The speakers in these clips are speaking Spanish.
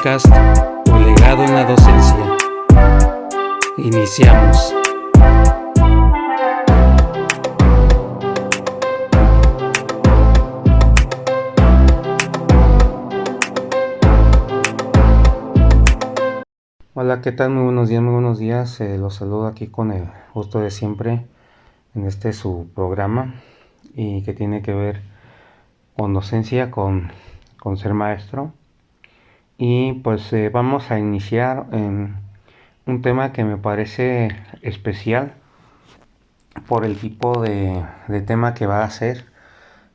podcast Tu legado en la docencia. Iniciamos. Hola, ¿qué tal? Muy buenos días. Los saludo aquí con el gusto de siempre en su programa y que tiene que ver con docencia, con ser maestro. Y pues vamos a iniciar en un tema que me parece especial por el tipo de tema que va a ser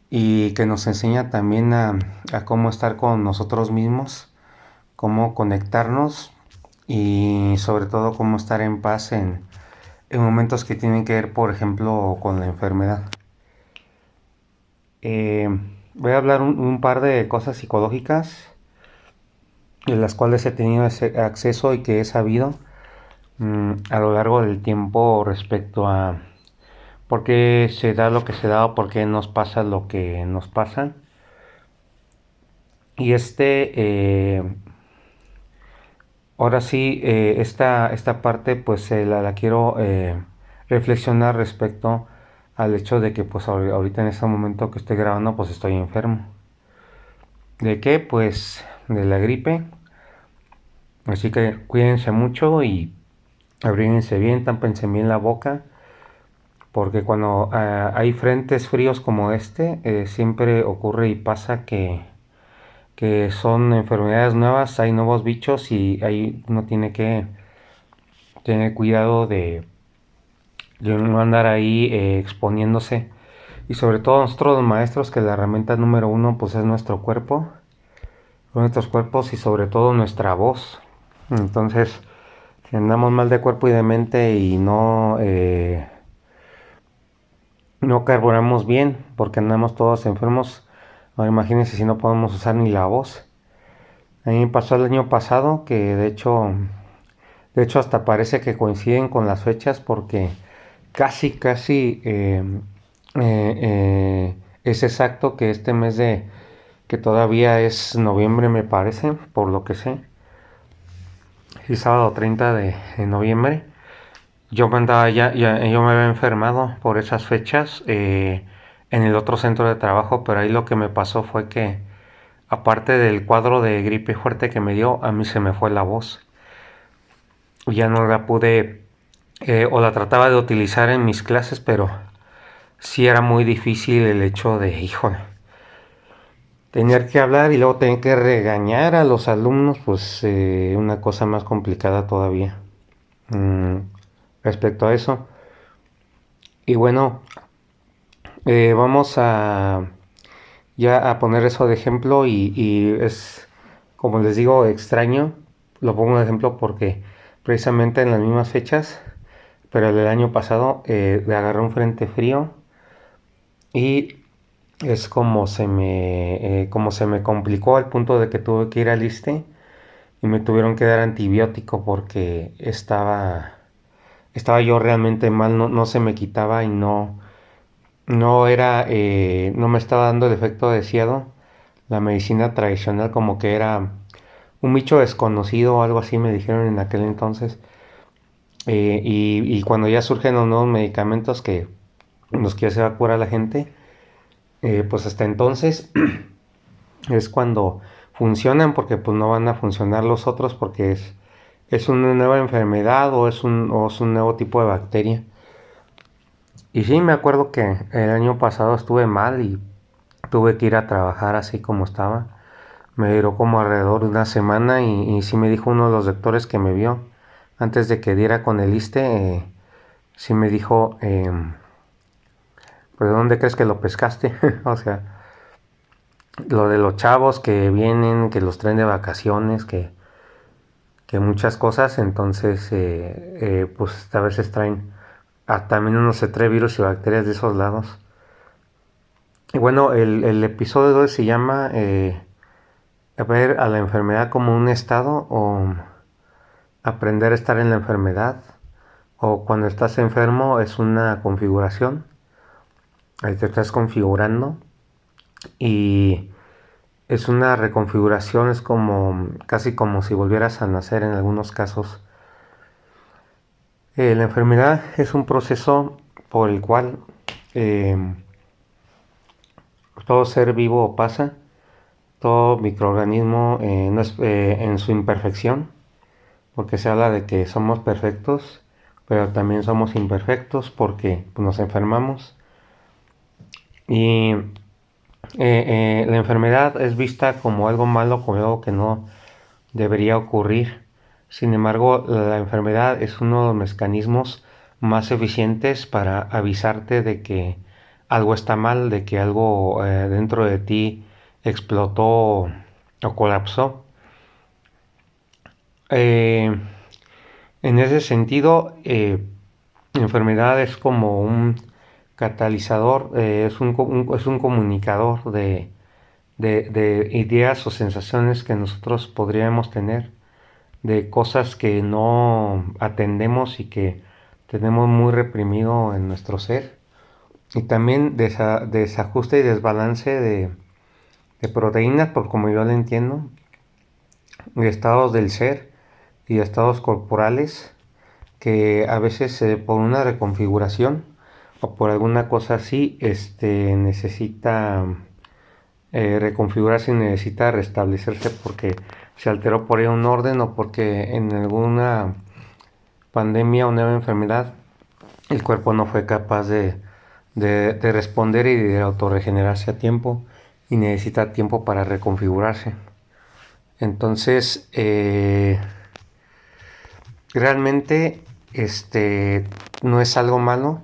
y que nos enseña también a cómo estar con nosotros mismos, cómo conectarnos y sobre todo cómo estar en paz en momentos que tienen que ver, por ejemplo, con la enfermedad. Voy a hablar un par de cosas psicológicas de las cuales he tenido acceso y que he sabido a lo largo del tiempo respecto a por qué se da lo que se da o por qué nos pasa lo que nos pasa. Y ahora sí, esta parte pues la quiero reflexionar respecto al hecho de que pues ahorita en este momento que estoy grabando pues estoy enfermo. ¿De qué? Pues de la gripe. Así que cuídense mucho y abríguense bien, tápense bien la boca, porque cuando hay frentes fríos como siempre ocurre y pasa que son enfermedades nuevas, hay nuevos bichos y ahí uno tiene que tener cuidado de no andar ahí exponiéndose. Y sobre todo nosotros los maestros, que la herramienta número uno pues es nuestro cuerpo, nuestros cuerpos y sobre todo nuestra voz. Entonces, si andamos mal de cuerpo y de mente y no carburamos bien porque andamos todos enfermos, ahora imagínense si no podemos usar ni la voz. A mí me pasó el año pasado que de hecho hasta parece que coinciden con las fechas porque casi es exacto que este mes que todavía es noviembre me parece, por lo que sé, sí, sábado 30 de noviembre. Yo me andaba yo me había enfermado por esas fechas en el otro centro de trabajo, pero ahí lo que me pasó fue que, aparte del cuadro de gripe fuerte que me dio, a mí se me fue la voz. Ya no la pude, o la trataba de utilizar en mis clases, pero sí era muy difícil el hecho de, híjole, tener que hablar y luego tener que regañar a los alumnos, pues una cosa más complicada todavía. Mm, Respecto a eso. Y bueno, vamos ya a poner eso de ejemplo y es, como les digo, extraño. Lo pongo de ejemplo porque precisamente en las mismas fechas, pero el año pasado, le agarré un frente frío y es como se me complicó al punto de que tuve que ir al ISSSTE y me tuvieron que dar antibiótico porque estaba yo realmente mal, no se me quitaba y no me estaba dando el efecto deseado. La medicina tradicional como que era un bicho desconocido o algo así me dijeron en aquel entonces. Y cuando ya surgen los nuevos medicamentos que los que ya se va a curar la gente, pues hasta entonces es cuando funcionan porque pues no van a funcionar los otros porque es una nueva enfermedad o es un nuevo tipo de bacteria. Y sí, me acuerdo que el año pasado estuve mal y tuve que ir a trabajar así como estaba. Me duró como alrededor de una semana y sí me dijo uno de los doctores que me vio antes de que diera con el ISSSTE, sí me dijo, pues ¿dónde crees que lo pescaste? O sea, lo de los chavos que vienen, que los traen de vacaciones, que muchas cosas, entonces pues a veces traen, también uno se trae virus y bacterias de esos lados. Y bueno, el episodio de hoy se llama ver a la enfermedad como un estado o aprender a estar en la enfermedad o cuando estás enfermo es una configuración, ahí te estás configurando y es una reconfiguración, es como casi como si volvieras a nacer en algunos casos. La enfermedad es un proceso por el cual eh, todo ser vivo pasa, todo microorganismo no es, en su imperfección, porque se habla de que somos perfectos, pero también somos imperfectos porque pues, nos enfermamos. Y la enfermedad es vista como algo malo, como algo que no debería ocurrir. Sin embargo, la enfermedad es uno de los mecanismos más eficientes para avisarte de que algo está mal, de que algo dentro de ti explotó o colapsó. Eh, en ese sentido, la enfermedad es como un catalizador, es un comunicador de ideas o sensaciones que nosotros podríamos tener, de cosas que no atendemos y que tenemos muy reprimido en nuestro ser. Y también desajuste y desbalance de proteínas, por como yo lo entiendo, de estados del ser y de estados corporales que a veces por una reconfiguración o por alguna cosa así necesita reconfigurarse y necesita restablecerse porque se alteró por ahí un orden o porque en alguna pandemia o nueva enfermedad el cuerpo no fue capaz de responder y de autorregenerarse a tiempo y necesita tiempo para reconfigurarse. Entonces, realmente no es algo malo,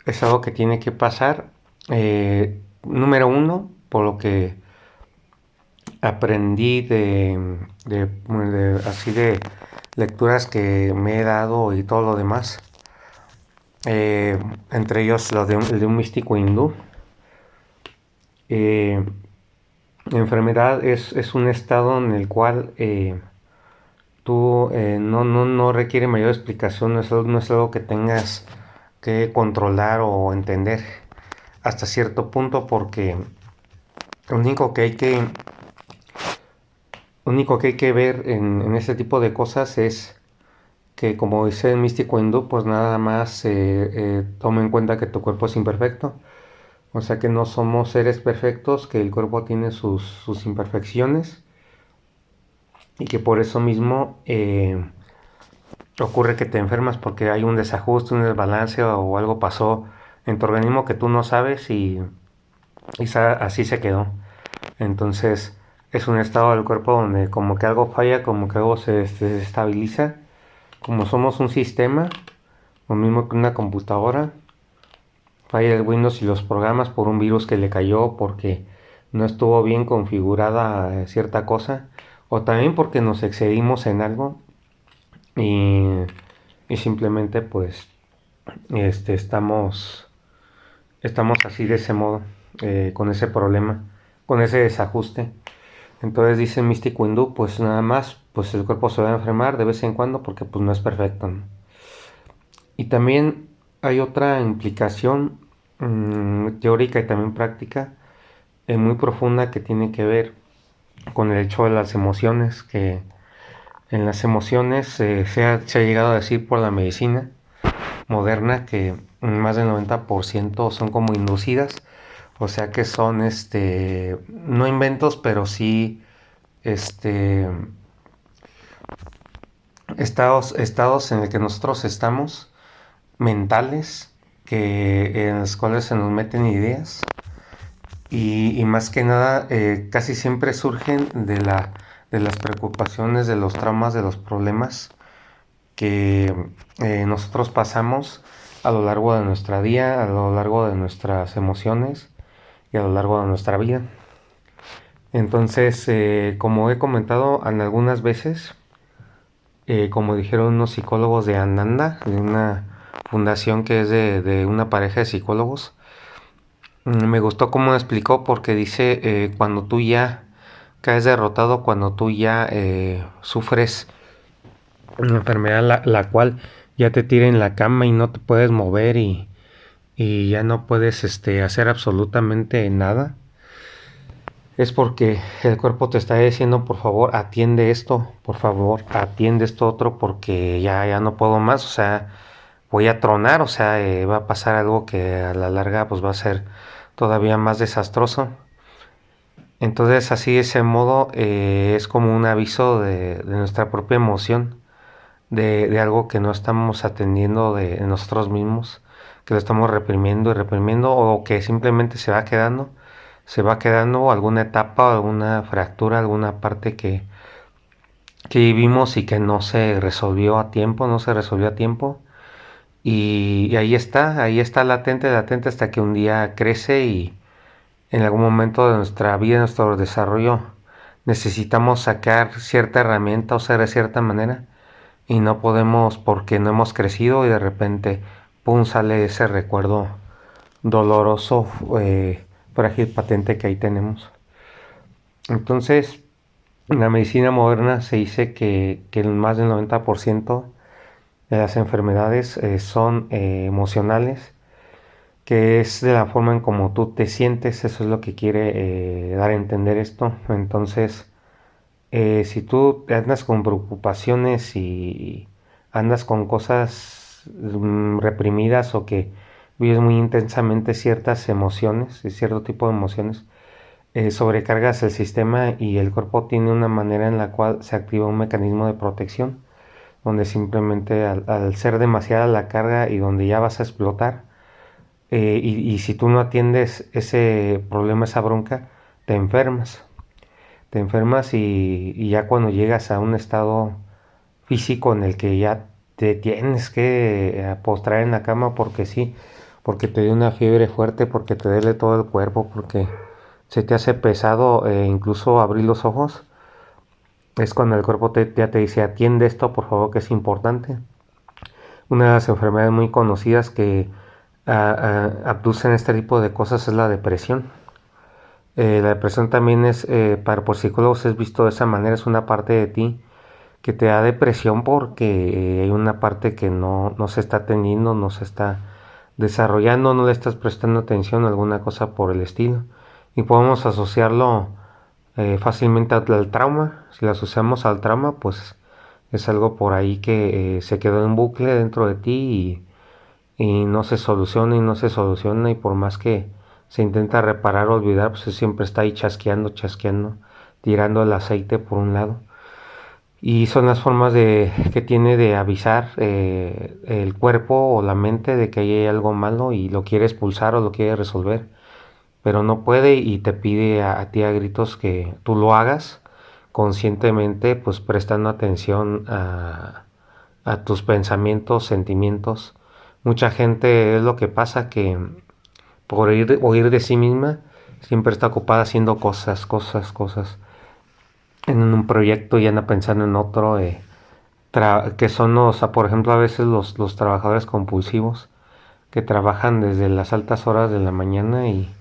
es algo que tiene que pasar. Número uno, por lo que aprendí así de lecturas que me he dado y todo lo demás, entre ellos el de un místico hindú. La enfermedad es un estado en el cual tú no requiere mayor explicación, no es algo que tengas que controlar o entender hasta cierto punto, porque lo único que hay que ver en este tipo de cosas es que, como dice el místico hindú, pues nada más toma en cuenta que tu cuerpo es imperfecto, o sea que no somos seres perfectos, que el cuerpo tiene sus imperfecciones y que por eso mismo ocurre que te enfermas porque hay un desajuste, un desbalance o algo pasó en tu organismo que tú no sabes y así se quedó. Entonces es un estado del cuerpo donde como que algo falla, como que algo se desestabiliza. Como somos un sistema, lo mismo que una computadora, falla el Windows y los programas por un virus que le cayó porque no estuvo bien configurada cierta cosa, o también porque nos excedimos en algo y, y simplemente pues estamos así de ese modo, con ese problema, con ese desajuste. Entonces dice el místico hindú, pues nada más, pues el cuerpo se va a enfermar de vez en cuando porque pues no es perfecto, ¿no? Y también hay otra implicación teórica y también práctica muy profunda que tiene que ver con el hecho de las emociones, que en las emociones se ha llegado a decir por la medicina moderna que más del 90% son como inducidas, o sea que son no inventos, pero sí este estados en el que nosotros estamos mentales, que en los cuales se nos meten ideas y más que nada casi siempre surgen de las preocupaciones, de los traumas, de los problemas que nosotros pasamos a lo largo de nuestra día, a lo largo de nuestras emociones y a lo largo de nuestra vida. Entonces, como he comentado en algunas veces, como dijeron unos psicólogos de Ananda, de una fundación que es de una pareja de psicólogos, me gustó cómo explicó porque dice, cuando tú ya caes derrotado, cuando tú ya sufres una enfermedad la cual ya te tira en la cama y no te puedes mover y ya no puedes hacer absolutamente nada. es porque el cuerpo te está diciendo, por favor, atiende esto, por favor, atiende esto otro, porque ya no puedo más, o sea, voy a tronar, o sea, va a pasar algo que a la larga pues va a ser todavía más desastroso. Entonces así de ese modo es como un aviso de nuestra propia emoción, de algo que no estamos atendiendo de nosotros mismos, que lo estamos reprimiendo y reprimiendo, o que simplemente se va quedando alguna etapa, alguna fractura, alguna parte que vivimos y que no se resolvió a tiempo, no se resolvió a tiempo. Y ahí está latente, latente hasta que un día crece y en algún momento de nuestra vida, de nuestro desarrollo, necesitamos sacar cierta herramienta o ser de cierta manera y no podemos porque no hemos crecido y de repente, pum, sale ese recuerdo doloroso, frágil, patente que ahí tenemos. Entonces, en la medicina moderna se dice que más del 90% de las enfermedades son emocionales, que es de la forma en como tú te sientes, eso es lo que quiere dar a entender esto. Entonces, si tú andas con preocupaciones y andas con cosas reprimidas o que vives muy intensamente ciertas emociones, cierto tipo de emociones, sobrecargas el sistema y el cuerpo tiene una manera en la cual se activa un mecanismo de protección, donde simplemente al ser demasiada la carga y donde ya vas a explotar, y si tú no atiendes ese problema, esa bronca, te enfermas. Te enfermas y ya cuando llegas a un estado físico en el que ya te tienes que postrar en la cama porque sí, porque te dio una fiebre fuerte, porque te duele todo el cuerpo, porque se te hace pesado incluso abrir los ojos, es cuando el cuerpo ya te dice atiende esto por favor que es importante. Una de las enfermedades muy conocidas que abducen este tipo de cosas es la depresión. La depresión también es, por psicólogos es visto de esa manera, es una parte de ti que te da depresión porque hay una parte que no se está atendiendo, no se está desarrollando, no le estás prestando atención a alguna cosa por el estilo. Y podemos asociarlo fácilmente al trauma. Si lo asociamos al trauma, pues es algo por ahí que se quedó en bucle dentro de ti y no se soluciona y no se soluciona y por más que se intenta reparar o olvidar, pues siempre está ahí chasqueando, chasqueando, tirando el aceite por un lado. Y son las formas que tiene de avisar el cuerpo o la mente de que hay algo malo y lo quiere expulsar o lo quiere resolver, pero no puede y te pide a ti a gritos que tú lo hagas conscientemente, pues prestando atención a tus pensamientos, sentimientos. Mucha gente es lo que pasa que por oír de sí misma siempre está ocupada haciendo cosas, cosas, cosas en un proyecto y anda pensando en otro, que son los, por ejemplo, a veces los trabajadores compulsivos que trabajan desde las altas horas de la mañana y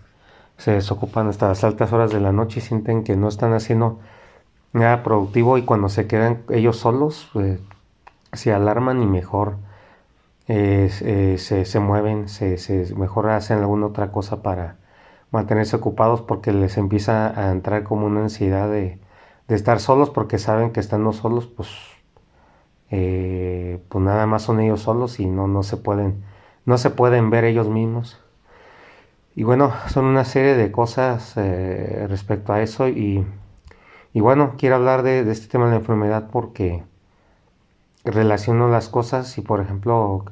se desocupan hasta las altas horas de la noche y sienten que no están haciendo nada productivo y cuando se quedan ellos solos se alarman y mejor se mueven, mejor hacen alguna otra cosa para mantenerse ocupados porque les empieza a entrar como una ansiedad de estar solos porque saben que estando solos pues nada más son ellos solos y no se pueden ver ellos mismos. Y bueno, son una serie de cosas respecto a eso y bueno, quiero hablar de este tema de la enfermedad porque relaciono las cosas y por ejemplo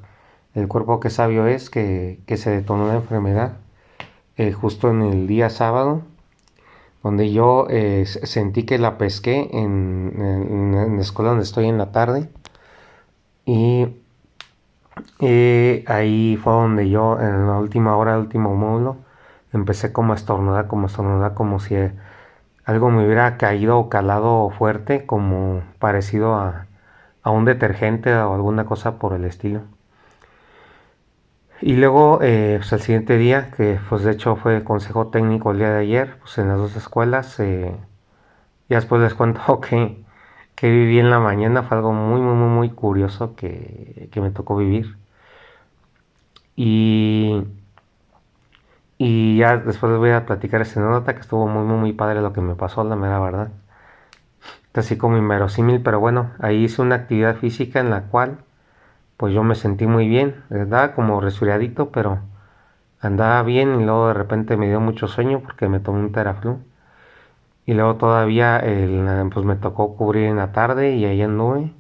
el cuerpo que sabio es que se detonó la enfermedad justo en el día sábado donde yo sentí que la pesqué en la escuela donde estoy en la tarde y ahí fue donde yo en la última hora, el último módulo, empecé como a estornudar, como si algo me hubiera caído o calado fuerte, como parecido a un detergente o alguna cosa por el estilo. Y luego, pues el siguiente día, que pues de hecho fue consejo técnico el día de ayer, pues en las dos escuelas, y después les cuento que viví en la mañana, fue algo muy, muy, muy, muy curioso que me tocó vivir. Y Y ya después les voy a platicar esta nota que estuvo muy padre lo que me pasó, la mera verdad. Así como inverosímil, pero bueno, ahí hice una actividad física en la cual pues yo me sentí muy bien. Andaba como resfriadito, pero andaba bien y luego de repente me dio mucho sueño porque me tomé un Teraflu. Y luego todavía pues me tocó cubrir en la tarde y ahí anduve.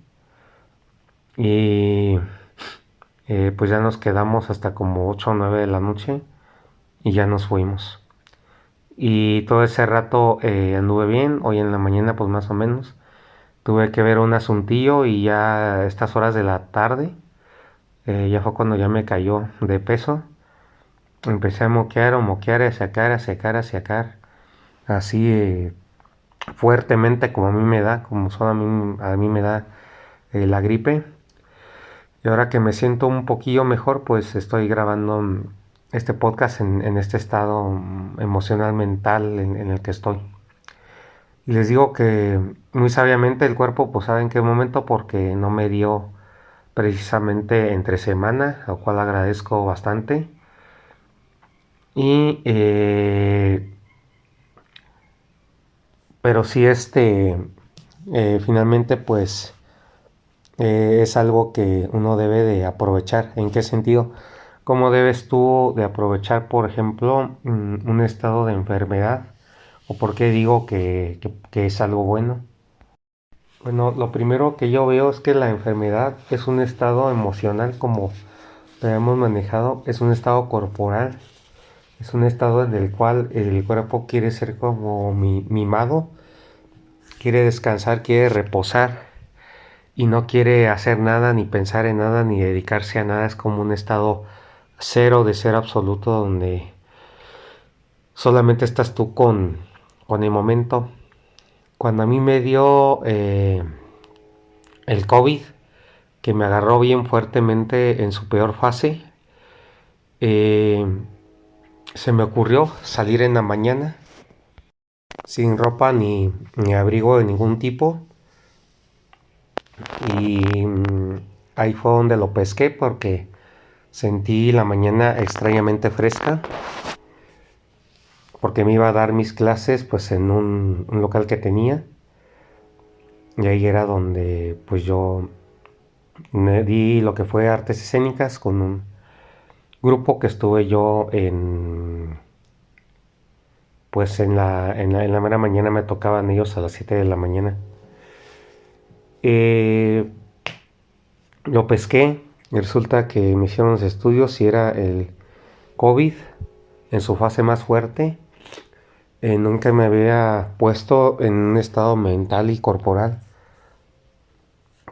Y pues ya nos quedamos hasta como 8 o 9 de la noche y ya nos fuimos. Y todo ese rato anduve bien, hoy en la mañana pues más o menos. Tuve que ver un asuntillo y ya a estas horas de la tarde, ya fue cuando ya me cayó de peso. Empecé a moquear, a sacar, así fuertemente como a mí me da, como solo a mí me da la gripe. Y ahora que me siento un poquillo mejor, pues estoy grabando este podcast en este estado emocional mental en el que estoy. Y les digo que muy sabiamente el cuerpo pues sabe en qué momento porque no me dio precisamente entre semana, lo cual agradezco bastante. Y pero sí finalmente pues es algo que uno debe de aprovechar. ¿En qué sentido? ¿Cómo debes tú de aprovechar, por ejemplo, un estado de enfermedad? ¿O por qué digo que es algo bueno? Bueno, lo primero que yo veo es que la enfermedad es un estado emocional como lo hemos manejado, es un estado corporal, es un estado en el cual el cuerpo quiere ser como mimado, quiere descansar, quiere reposar y no quiere hacer nada, ni pensar en nada, ni dedicarse a nada. Es como un estado cero de ser absoluto donde solamente estás tú con el momento. Cuando a mí me dio el COVID, que me agarró bien fuertemente en su peor fase, eh, se me ocurrió salir en la mañana sin ropa ni abrigo de ningún tipo y ahí fue donde lo pesqué porque sentí la mañana extrañamente fresca porque me iba a dar mis clases pues en un local que tenía y ahí era donde pues yo me di lo que fue artes escénicas con un grupo que estuve yo en pues en la mera mañana me tocaban ellos a las 7 de la mañana. Eh, lo pesqué y resulta que me hicieron los estudios y era el COVID en su fase más fuerte. Nunca me había puesto en un estado mental y corporal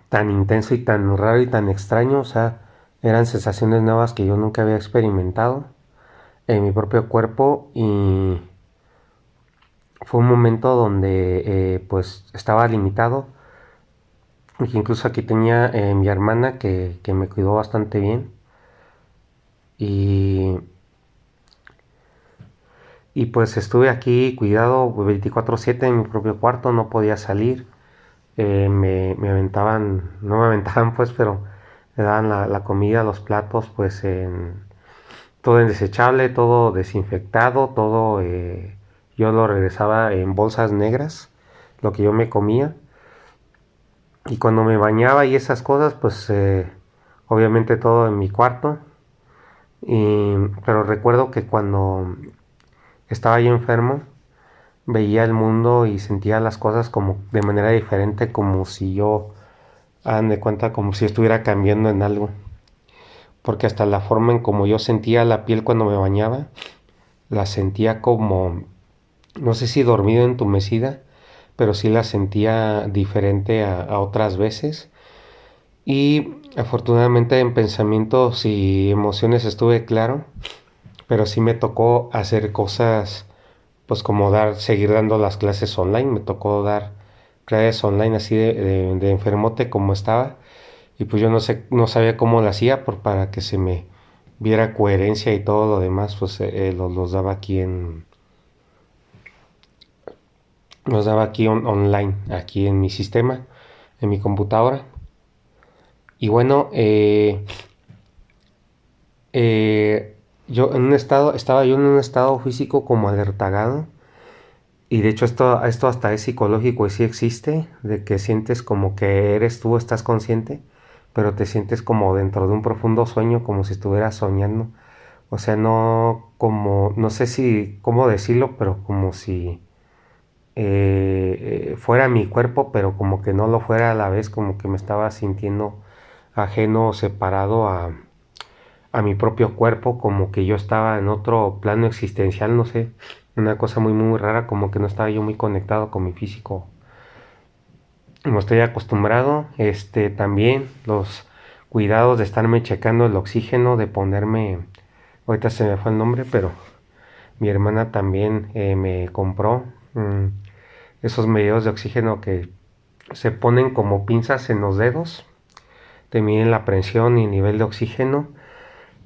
tan intenso y tan raro y tan extraño. O sea, eran sensaciones nuevas que yo nunca había experimentado en mi propio cuerpo y fue un momento donde pues estaba limitado. Y incluso aquí tenía mi hermana que me cuidó bastante bien. Y, y pues estuve aquí cuidado 24/7 en mi propio cuarto, no podía salir. Me aventaban, no me aventaban pues, pero me daban la comida, los platos pues todo en desechable, todo desinfectado, todo yo lo regresaba en bolsas negras, lo que yo me comía. Y cuando me bañaba y esas cosas, pues obviamente todo en mi cuarto. Pero recuerdo que cuando estaba yo enfermo, veía el mundo y sentía las cosas como de manera diferente, como si yo, hagan de cuenta, como si estuviera cambiando en algo. Porque hasta la forma en como yo sentía la piel cuando me bañaba, la sentía como, no sé si dormida, entumecida, pero sí la sentía diferente a otras veces. Y afortunadamente en pensamientos y emociones estuve claro, pero sí me tocó hacer cosas, pues como seguir dando las clases online, me tocó dar clases online así de enfermote como estaba, y pues yo no sé, no sabía cómo lo hacía para que se me viera coherencia y todo lo demás, pues los daba aquí los daba aquí online, aquí en mi sistema, en mi computadora. Y bueno, eh, estaba yo en un estado físico como alertagado. Y de hecho esto hasta es psicológico y sí existe, de que sientes como que eres tú, estás consciente, pero te sientes como dentro de un profundo sueño, como si estuvieras soñando. O sea, no como, no sé si, cómo decirlo, pero como si fuera mi cuerpo, pero como que no lo fuera a la vez, como que me estaba sintiendo ajeno o separado a mi propio cuerpo, como que yo estaba en otro plano existencial, no sé, una cosa muy muy rara, como que no estaba yo muy conectado con mi físico. No estoy acostumbrado, también los cuidados de estarme checando el oxígeno, de ponerme, ahorita se me fue el nombre, pero mi hermana también me compró esos medidores de oxígeno que se ponen como pinzas en los dedos, te miden la presión y el nivel de oxígeno.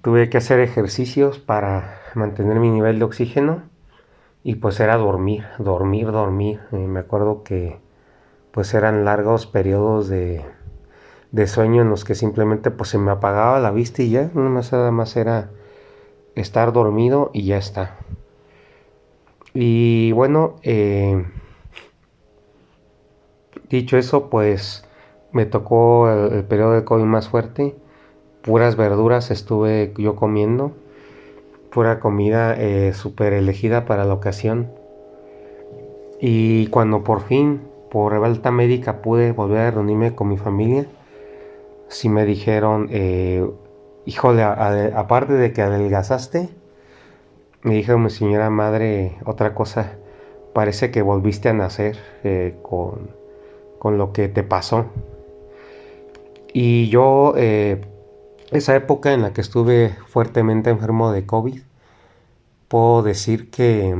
Tuve que hacer ejercicios para mantener mi nivel de oxígeno y pues era dormir, dormir, dormir. Me acuerdo que pues eran largos periodos de sueño en los que simplemente pues se me apagaba la vista y ya, nada más era estar dormido y ya está. Y bueno, dicho eso, pues me tocó el periodo de COVID más fuerte. Puras verduras estuve yo comiendo, pura comida súper elegida para la ocasión. Y cuando por fin, por alta médica, pude volver a reunirme con mi familia, sí me dijeron, híjole, aparte de que adelgazaste, me dijo mi señora madre otra cosa, parece que volviste a nacer con lo que te pasó. Y yo, esa época en la que estuve fuertemente enfermo de COVID, puedo decir que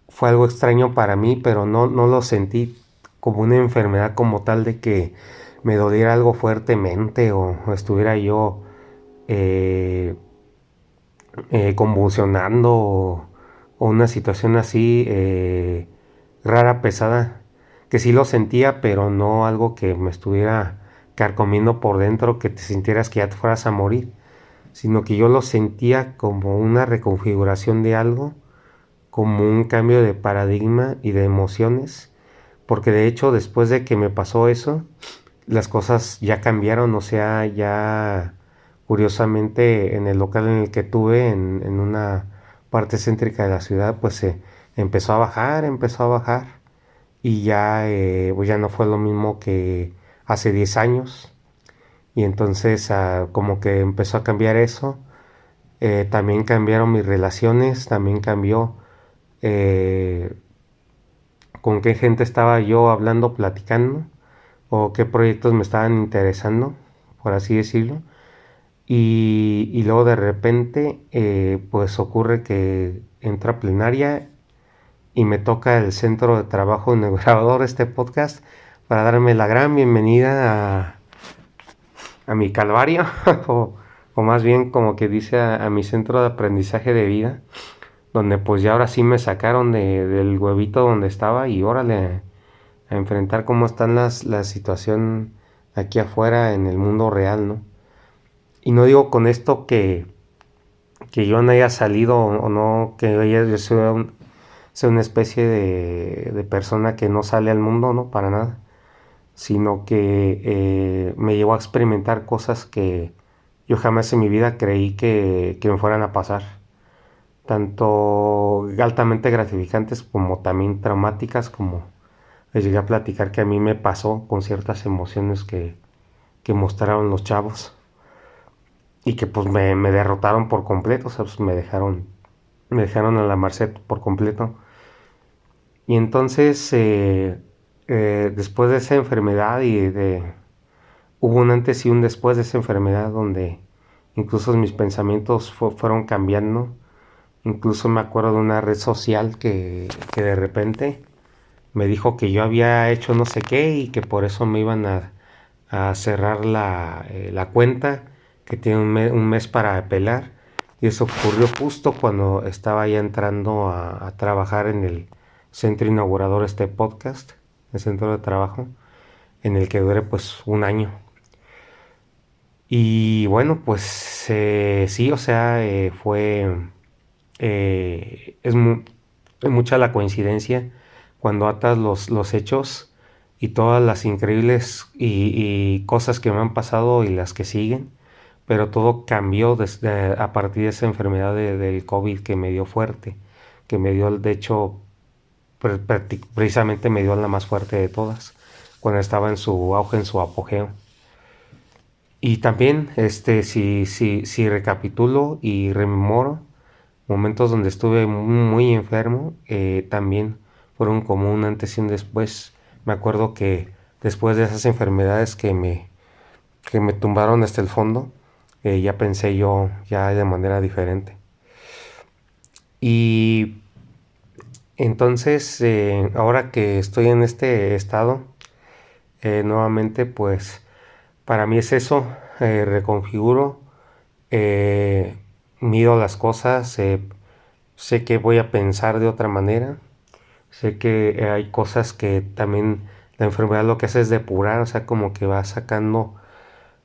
fue algo extraño para mí, pero no lo sentí como una enfermedad como tal de que me doliera algo fuertemente o estuviera yo eh, convulsionando o una situación así rara, pesada, que sí lo sentía, pero no algo que me estuviera carcomiendo por dentro, que te sintieras que ya te fueras a morir, sino que yo lo sentía como una reconfiguración de algo, como un cambio de paradigma y de emociones, porque de hecho después de que me pasó eso, las cosas ya cambiaron, o sea, ya curiosamente en el local en el que tuve, en una parte céntrica de la ciudad, pues se empezó a bajar y ya, pues ya no fue lo mismo que hace 10 años y entonces como que empezó a cambiar eso. También cambiaron mis relaciones, también cambió eh, con qué gente estaba yo hablando, platicando, o qué proyectos me estaban interesando, por así decirlo. Y luego de repente, pues ocurre que entra a plenaria y me toca el centro de trabajo inaugurador de este podcast para darme la gran bienvenida a mi calvario, o más bien como que dice a mi centro de aprendizaje de vida, donde pues ya ahora sí me sacaron del huevito donde estaba y órale a enfrentar cómo están la situación aquí afuera en el mundo real, ¿no? Y no digo con esto que yo no haya salido o no, que yo sea una especie de persona que no sale al mundo, ¿no? Para nada. Sino que me llevó a experimentar cosas que yo jamás en mi vida creí que me fueran a pasar. Tanto altamente gratificantes como también traumáticas, como les llegué a platicar que a mí me pasó con ciertas emociones que mostraron los chavos y que pues me derrotaron por completo, o sea, pues me dejaron a la merced por completo. Y entonces, después de esa enfermedad hubo un antes y un después de esa enfermedad donde incluso mis pensamientos fueron cambiando. Incluso me acuerdo de una red social que de repente me dijo que yo había hecho no sé qué y que por eso me iban a cerrar la cuenta, que tiene un mes para apelar. Y eso ocurrió justo cuando estaba ya entrando a trabajar en el centro inaugurador de este podcast, el centro de trabajo, en el que duré pues un año. Y bueno, pues sí, o sea, es es mucha la coincidencia cuando atas los hechos y todas las increíbles y cosas que me han pasado y las que siguen, pero todo cambió a partir de esa enfermedad del COVID que me dio fuerte, que me dio, de hecho, precisamente me dio la más fuerte de todas, cuando estaba en su auge, en su apogeo. Y también, si recapitulo y rememoro momentos donde estuve muy enfermo, también fueron como un antes y un después. Me acuerdo que después de esas enfermedades que me tumbaron hasta el fondo, ya pensé yo ya de manera diferente. Y entonces, ahora que estoy en este estado, nuevamente, pues para mí es eso, reconfiguro, eh, mido las cosas, sé que voy a pensar de otra manera, sé que hay cosas que también la enfermedad lo que hace es depurar, o sea, como que va sacando,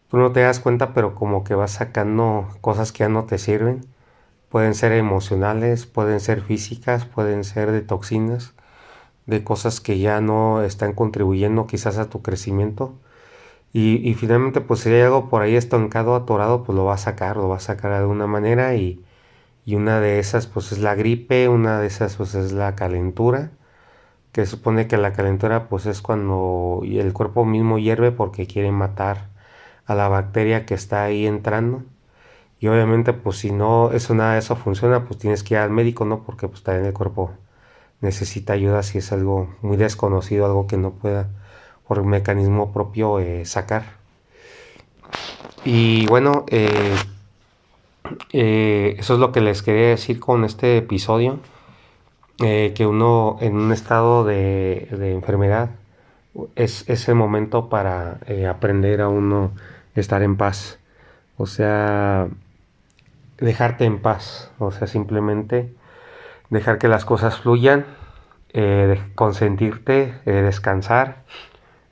tú no te das cuenta, pero como que va sacando cosas que ya no te sirven, pueden ser emocionales, pueden ser físicas, pueden ser de toxinas, de cosas que ya no están contribuyendo quizás a tu crecimiento. Y finalmente, pues si hay algo por ahí estancado, atorado, pues lo va a sacar de alguna manera y una de esas pues es la gripe, una de esas pues es la calentura, que supone que la calentura pues es cuando el cuerpo mismo hierve porque quiere matar a la bacteria que está ahí entrando. Y obviamente pues si no, eso nada de eso funciona, pues tienes que ir al médico, ¿no? Porque pues también el cuerpo necesita ayuda si es algo muy desconocido, algo que no pueda por mecanismo propio sacar. Y bueno, eso es lo que les quería decir con este episodio, que uno en un estado de enfermedad es el momento para aprender a uno estar en paz. O sea, dejarte en paz. O sea, simplemente dejar que las cosas fluyan, consentirte, descansar,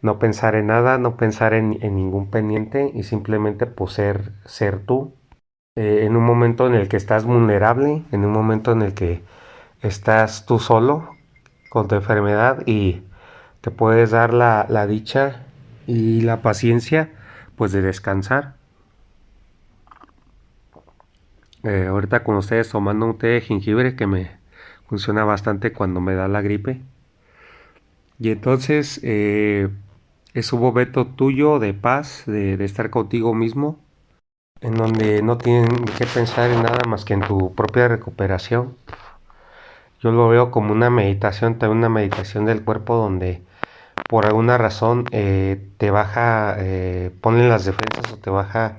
no pensar en nada, no pensar en ningún pendiente y simplemente pues ser tú. En un momento en el que estás vulnerable, en un momento en el que estás tú solo con tu enfermedad y te puedes dar la dicha y la paciencia pues de descansar. Ahorita con ustedes tomando un té de jengibre que me funciona bastante cuando me da la gripe. Y entonces es un momento tuyo de paz, de estar contigo mismo, en donde no tienen que pensar en nada más que en tu propia recuperación. Yo lo veo como una meditación, también una meditación del cuerpo donde por alguna razón te baja, ponen las defensas o te baja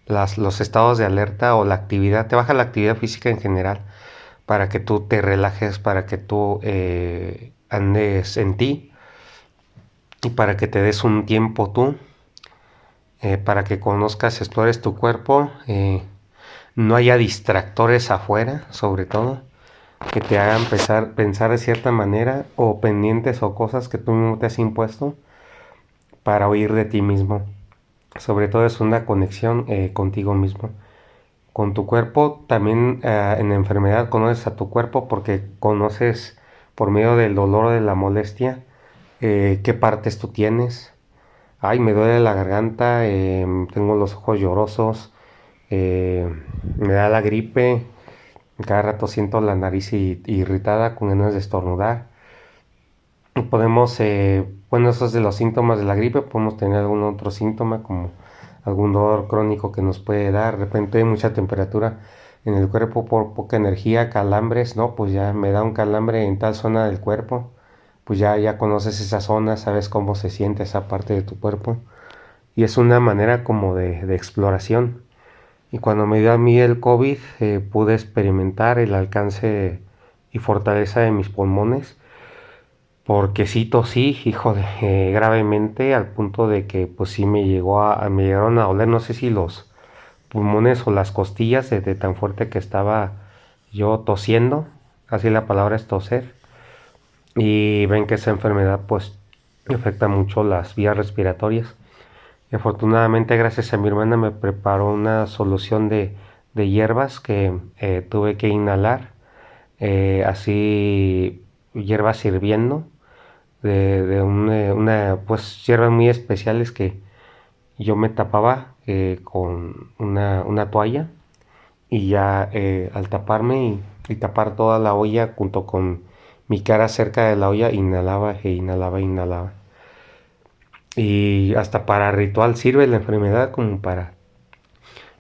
los estados de alerta o la actividad, te baja la actividad física en general para que tú te relajes, para que tú andes en ti y para que te des un tiempo tú, para que conozcas, explores tu cuerpo, no haya distractores afuera, sobre todo que te hagan pensar de cierta manera o pendientes o cosas que tú mismo te has impuesto para huir de ti mismo. Sobre todo es una conexión contigo mismo. Con tu cuerpo, también en la enfermedad conoces a tu cuerpo porque conoces por medio del dolor o de la molestia qué partes tú tienes. Ay, me duele la garganta, tengo los ojos llorosos, me da la gripe, cada rato siento la nariz irritada con ganas de estornudar. Podemos, bueno, esos de los síntomas de la gripe, podemos tener algún otro síntoma como algún dolor crónico que nos puede dar, de repente mucha temperatura en el cuerpo por poca energía, calambres, no, pues ya me da un calambre en tal zona del cuerpo, pues ya conoces esa zona, sabes cómo se siente esa parte de tu cuerpo y es una manera como de exploración. Y cuando me dio a mí el COVID, pude experimentar el alcance y fortaleza de mis pulmones porque sí tosí, hijo de, gravemente al punto de que pues sí me llegó me llegaron a doler, no sé si los pulmones o las costillas de tan fuerte que estaba yo tosiendo, así la palabra es toser, y ven que esa enfermedad pues afecta mucho las vías respiratorias, Y afortunadamente, gracias a mi hermana, me preparó una solución de hierbas que tuve que inhalar, así hierbas hirviendo, pues hierbas muy especiales que yo me tapaba con una toalla y ya al taparme y tapar toda la olla junto con mi cara cerca de la olla, inhalaba e inhalaba, inhalaba. Y hasta para ritual sirve la enfermedad como para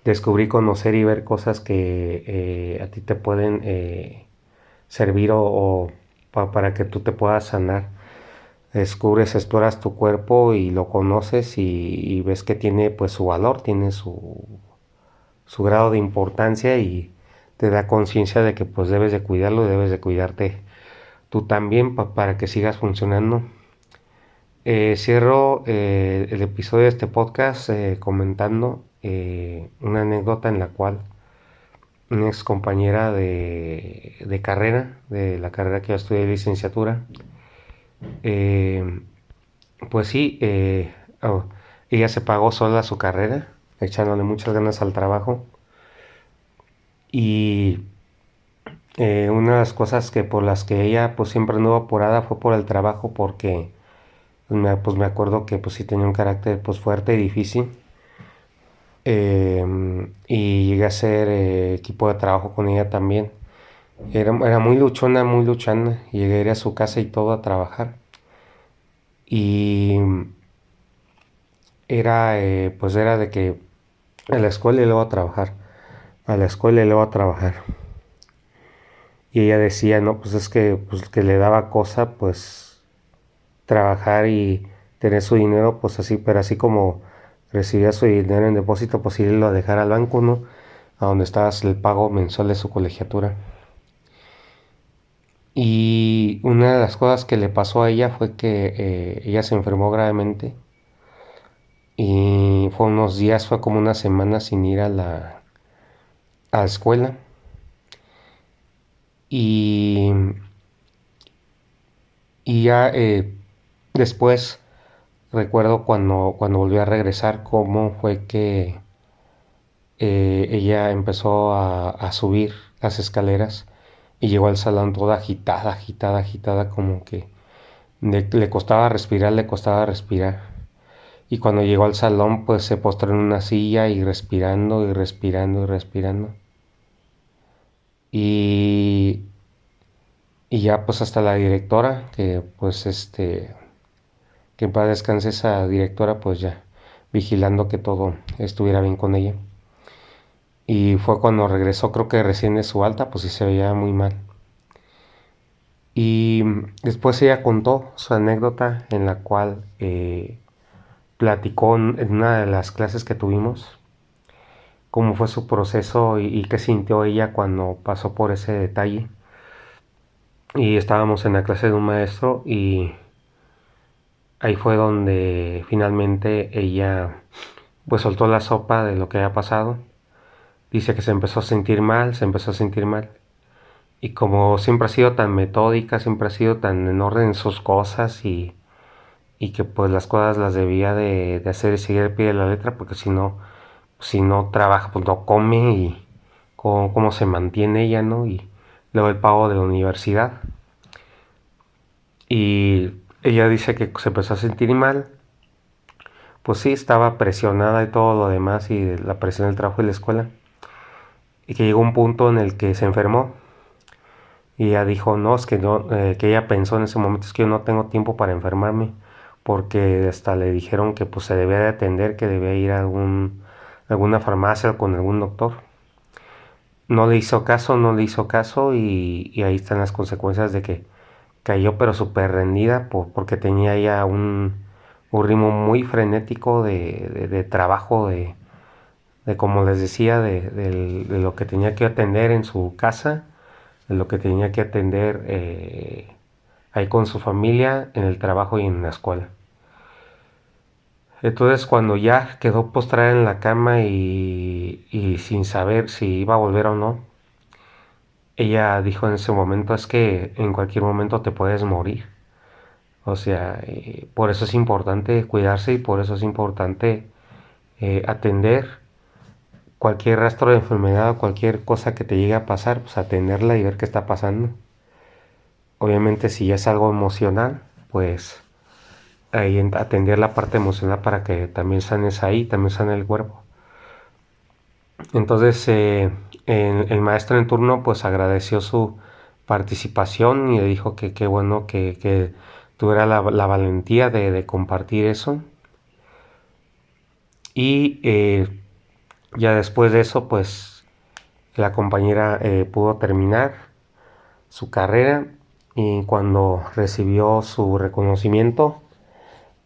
descubrir, conocer y ver cosas que a ti te pueden servir para que tú te puedas sanar. Descubres, exploras tu cuerpo y lo conoces y ves que tiene pues su valor, tiene su grado de importancia y te da conciencia de que pues debes de cuidarlo, debes de cuidarte tú también para que sigas funcionando. Cierro el episodio de este podcast comentando una anécdota en la cual una ex compañera de carrera, de la carrera que yo estudié, licenciatura, eh, pues sí, oh, ella se pagó sola su carrera, echándole muchas ganas al trabajo. Y una de las cosas que por las que ella pues siempre anduvo apurada fue por el trabajo, porque pues me acuerdo que pues sí tenía un carácter pues fuerte y difícil. Y llegué a ser equipo de trabajo con ella también. Era muy luchona, muy luchana. Llegué a ir a su casa y todo a trabajar. Y pues era de que a la escuela y luego a trabajar. A la escuela y luego a trabajar. Y ella decía, no, pues que le daba cosa, pues trabajar y tener su dinero, pues así, pero así como recibía su dinero en depósito, pues irlo a dejar al banco, ¿no? A donde estaba el pago mensual de su colegiatura. Y una de las cosas que le pasó a ella fue que ella se enfermó gravemente y fue unos días, fue como una semana sin ir a la escuela. Y, y ya después recuerdo cuando volvió a regresar cómo fue que ella empezó a subir las escaleras y llegó al salón toda agitada, agitada, agitada, como que le costaba respirar, le costaba respirar. Y cuando llegó al salón, pues se postró en una silla y respirando y respirando y respirando. Y, y ya pues hasta la directora, que pues que en paz descanse esa directora, pues ya vigilando que todo estuviera bien con ella. Y fue cuando regresó, creo que recién de su alta, pues sí se veía muy mal. Y después ella contó su anécdota en la cual platicó en una de las clases que tuvimos cómo fue su proceso y qué sintió ella cuando pasó por ese detalle. Y estábamos en la clase de un maestro y ahí fue donde finalmente ella pues soltó la sopa de lo que había pasado. Dice que se empezó a sentir mal, se empezó a sentir mal. Y como siempre ha sido tan metódica, siempre ha sido tan en orden en sus cosas y que pues las cosas las debía de hacer y seguir al pie de la letra, porque si no trabaja, pues no come y cómo se mantiene ella, ¿no? Y luego el pago de la universidad. Y ella dice que se empezó a sentir mal, pues sí, estaba presionada y todo lo demás y la presión del trabajo y la escuela. Y que llegó un punto en el que se enfermó. Y ella dijo, no, es que no, que ella pensó en ese momento, es que yo no tengo tiempo para enfermarme, porque hasta le dijeron que pues se debía de atender, que debía ir a alguna farmacia o con algún doctor. No le hizo caso, no le hizo caso y ahí están las consecuencias de que cayó pero súper rendida porque tenía ya un ritmo muy frenético de trabajo, de como les decía, de lo que tenía que atender en su casa, de lo que tenía que atender ahí con su familia, en el trabajo y en la escuela. Entonces cuando ya quedó postrada en la cama y sin saber si iba a volver o no, ella dijo en ese momento, es que en cualquier momento te puedes morir. O sea, por eso es importante cuidarse y por eso es importante atender cualquier rastro de enfermedad o cualquier cosa que te llegue a pasar, pues atenderla y ver qué está pasando. Obviamente si ya es algo emocional, pues ahí atender la parte emocional para que también sanes ahí, también sane el cuerpo. Entonces el maestro en turno pues agradeció su participación y le dijo que qué bueno que tuviera la valentía de compartir eso. Y ya después de eso pues la compañera pudo terminar su carrera y cuando recibió su reconocimiento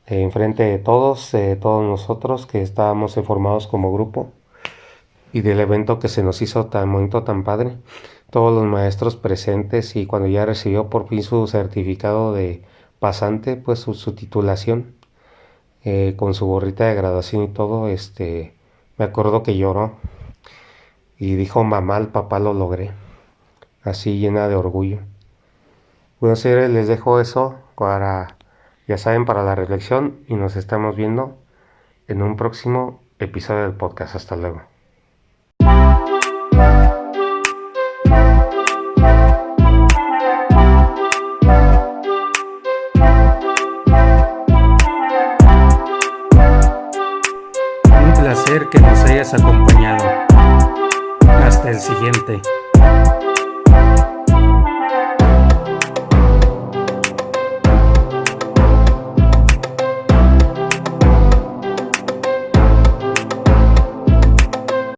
enfrente de todos nosotros que estábamos formados como grupo y del evento que se nos hizo tan bonito, tan padre, todos los maestros presentes, y cuando ya recibió por fin su certificado de pasante, pues su titulación, con su gorrita de graduación y todo, me acuerdo que lloró y dijo: mamá, el papá, lo logré, así llena de orgullo. Bueno, señores, les dejo eso para, ya saben, para la reflexión, y nos estamos viendo en un próximo episodio del podcast. Hasta luego. Un placer que nos hayas acompañado. Hasta el siguiente.